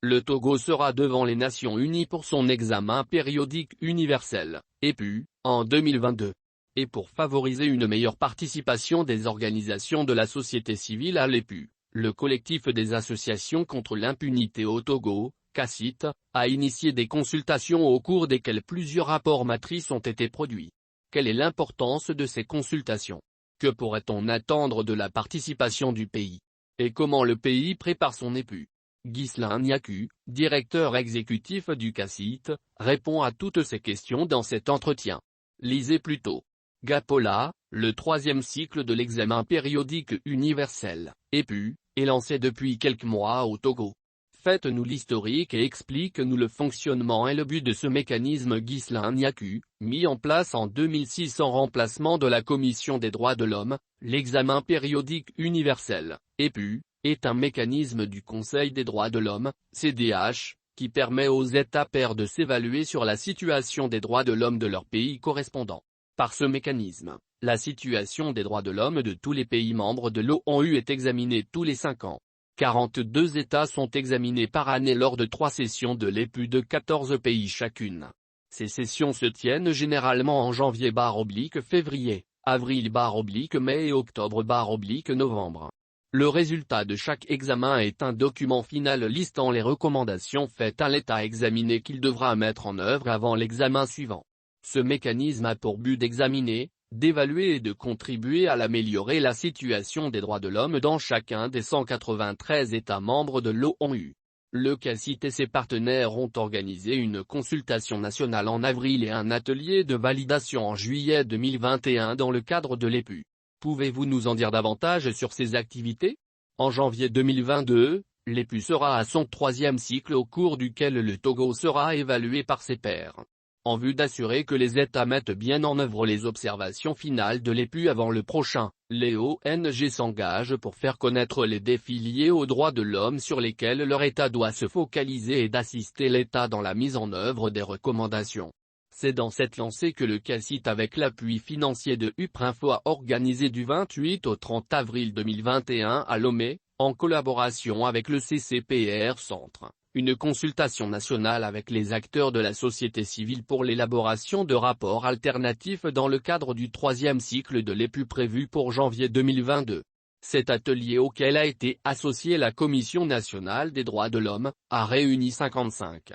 Le Togo sera devant les Nations Unies pour son examen périodique universel, EPU, en 2022. Et pour favoriser une meilleure participation des organisations de la société civile à l'EPU, le collectif des associations contre l'impunité au Togo, CACIT, a initié des consultations au cours desquelles plusieurs rapports matrices ont été produits. Quelle est l'importance de ces consultations? Que pourrait-on attendre de la participation du pays? Et comment le pays prépare son EPU? Ghislain Niaku, directeur exécutif du CACIT, répond à toutes ces questions dans cet entretien. Lisez plutôt. Gapola, le troisième cycle de l'examen périodique universel, EPU, est lancé depuis quelques mois au Togo. Faites-nous l'historique et explique-nous le fonctionnement et le but de ce mécanisme. Ghislain Niaku, mis en place en 2006 en remplacement de la Commission des droits de l'homme, l'examen périodique universel, EPU, est un mécanisme du Conseil des droits de l'homme, CDH, qui permet aux États pairs de s'évaluer sur la situation des droits de l'homme de leur pays correspondant. Par ce mécanisme, la situation des droits de l'homme de tous les pays membres de l'ONU est examinée tous les 5 ans. 42 États sont examinés par année lors de 3 sessions de l'EPU de 14 pays chacune. Ces sessions se tiennent généralement en janvier/février, avril/mai et octobre/novembre. Le résultat de chaque examen est un document final listant les recommandations faites à l'État examiné qu'il devra mettre en œuvre avant l'examen suivant. Ce mécanisme a pour but d'examiner, d'évaluer et de contribuer à l'améliorer la situation des droits de l'homme dans chacun des 193 États membres de l'ONU. Le CACIT et ses partenaires ont organisé une consultation nationale en avril et un atelier de validation en juillet 2021 dans le cadre de l'EPU. Pouvez-vous nous en dire davantage sur ces activités? En janvier 2022, l'EPU sera à son 3e cycle au cours duquel le Togo sera évalué par ses pairs. En vue d'assurer que les États mettent bien en œuvre les observations finales de l'EPU avant le prochain, les ONG s'engagent pour faire connaître les défis liés aux droits de l'homme sur lesquels leur État doit se focaliser et d'assister l'État dans la mise en œuvre des recommandations. C'est dans cette lancée que le CACIT avec l'appui financier de UPRINFO a organisé du 28 au 30 avril 2021 à Lomé, en collaboration avec le CCPR Centre, une consultation nationale avec les acteurs de la société civile pour l'élaboration de rapports alternatifs dans le cadre du 3e cycle de l'EPU prévu pour janvier 2022. Cet atelier auquel a été associée la Commission nationale des droits de l'homme, a réuni 55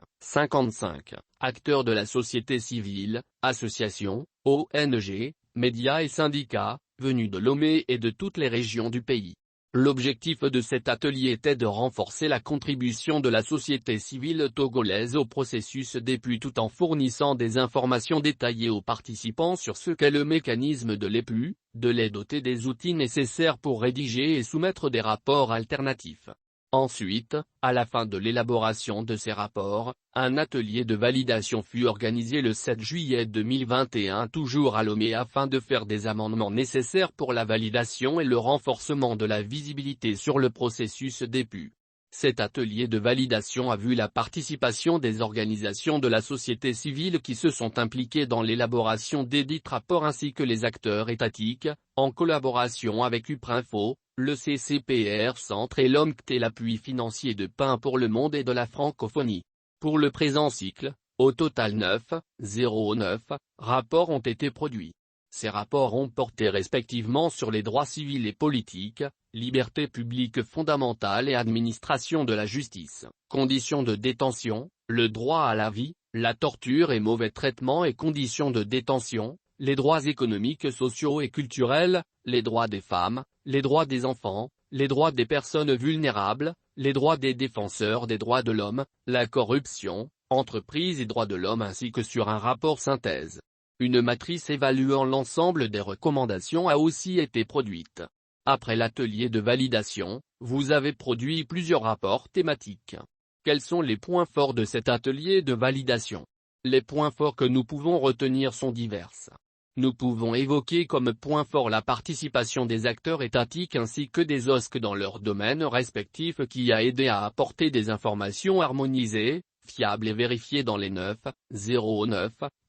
acteurs de la société civile, associations, ONG, médias et syndicats, venus de Lomé et de toutes les régions du pays. L'objectif de cet atelier était de renforcer la contribution de la société civile togolaise au processus d'EPU tout en fournissant des informations détaillées aux participants sur ce qu'est le mécanisme de l'EPU, de les doter des outils nécessaires pour rédiger et soumettre des rapports alternatifs. Ensuite, à la fin de l'élaboration de ces rapports, un atelier de validation fut organisé le 7 juillet 2021 toujours à Lomé afin de faire des amendements nécessaires pour la validation et le renforcement de la visibilité sur le processus d'EPU. Cet atelier de validation a vu la participation des organisations de la société civile qui se sont impliquées dans l'élaboration desdits rapports ainsi que les acteurs étatiques, en collaboration avec UPRINFO, le CCPR Centre et l'OMCT l'appui financier de Pain pour le monde et de la francophonie. Pour le présent cycle, au total 9 rapports ont été produits. Ces rapports ont porté respectivement sur les droits civils et politiques, libertés publiques fondamentales et administration de la justice, conditions de détention, le droit à la vie, la torture et mauvais traitements et conditions de détention, les droits économiques, sociaux et culturels, les droits des femmes, les droits des enfants, les droits des personnes vulnérables, les droits des défenseurs des droits de l'homme, la corruption, entreprises et droits de l'homme ainsi que sur un rapport synthèse. Une matrice évaluant l'ensemble des recommandations a aussi été produite. Après l'atelier de validation, vous avez produit plusieurs rapports thématiques. Quels sont les points forts de cet atelier de validation? Les points forts que nous pouvons retenir sont divers. Nous pouvons évoquer comme point fort la participation des acteurs étatiques ainsi que des OSC dans leurs domaines respectifs qui a aidé à apporter des informations harmonisées, fiables et vérifiées dans les 9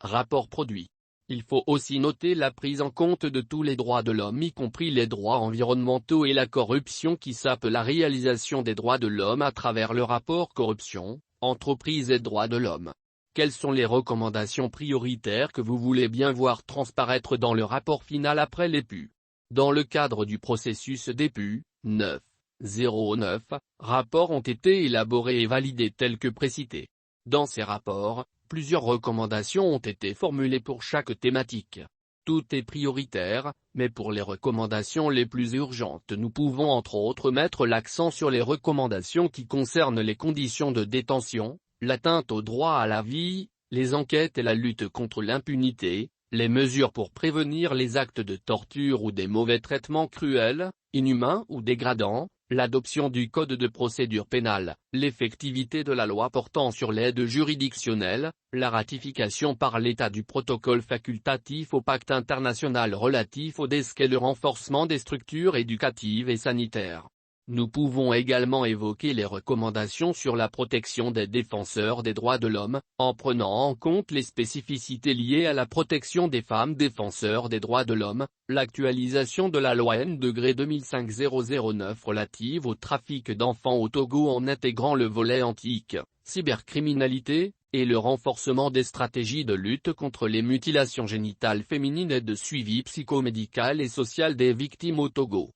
rapports produits. Il faut aussi noter la prise en compte de tous les droits de l'homme, y compris les droits environnementaux, et la corruption qui sape la réalisation des droits de l'homme à travers le rapport corruption, entreprises et droits de l'homme. Quelles sont les recommandations prioritaires que vous voulez bien voir transparaître dans le rapport final après l'EPU? Dans le cadre du processus d'EPU, 9.09 rapports ont été élaborés et validés tels que précités. Dans ces rapports, plusieurs recommandations ont été formulées pour chaque thématique. Tout est prioritaire, mais pour les recommandations les plus urgentes nous pouvons entre autres mettre l'accent sur les recommandations qui concernent les conditions de détention, l'atteinte au droit à la vie, les enquêtes et la lutte contre l'impunité, les mesures pour prévenir les actes de torture ou des mauvais traitements cruels, inhumains ou dégradants, l'adoption du code de procédure pénale, l'effectivité de la loi portant sur l'aide juridictionnelle, la ratification par l'État du protocole facultatif au pacte international relatif au DESC et le renforcement des structures éducatives et sanitaires. Nous pouvons également évoquer les recommandations sur la protection des défenseurs des droits de l'homme, en prenant en compte les spécificités liées à la protection des femmes défenseurs des droits de l'homme, l'actualisation de la loi N-2005-009 relative au trafic d'enfants au Togo en intégrant le volet cybercriminalité, et le renforcement des stratégies de lutte contre les mutilations génitales féminines et de suivi psychomédical et social des victimes au Togo.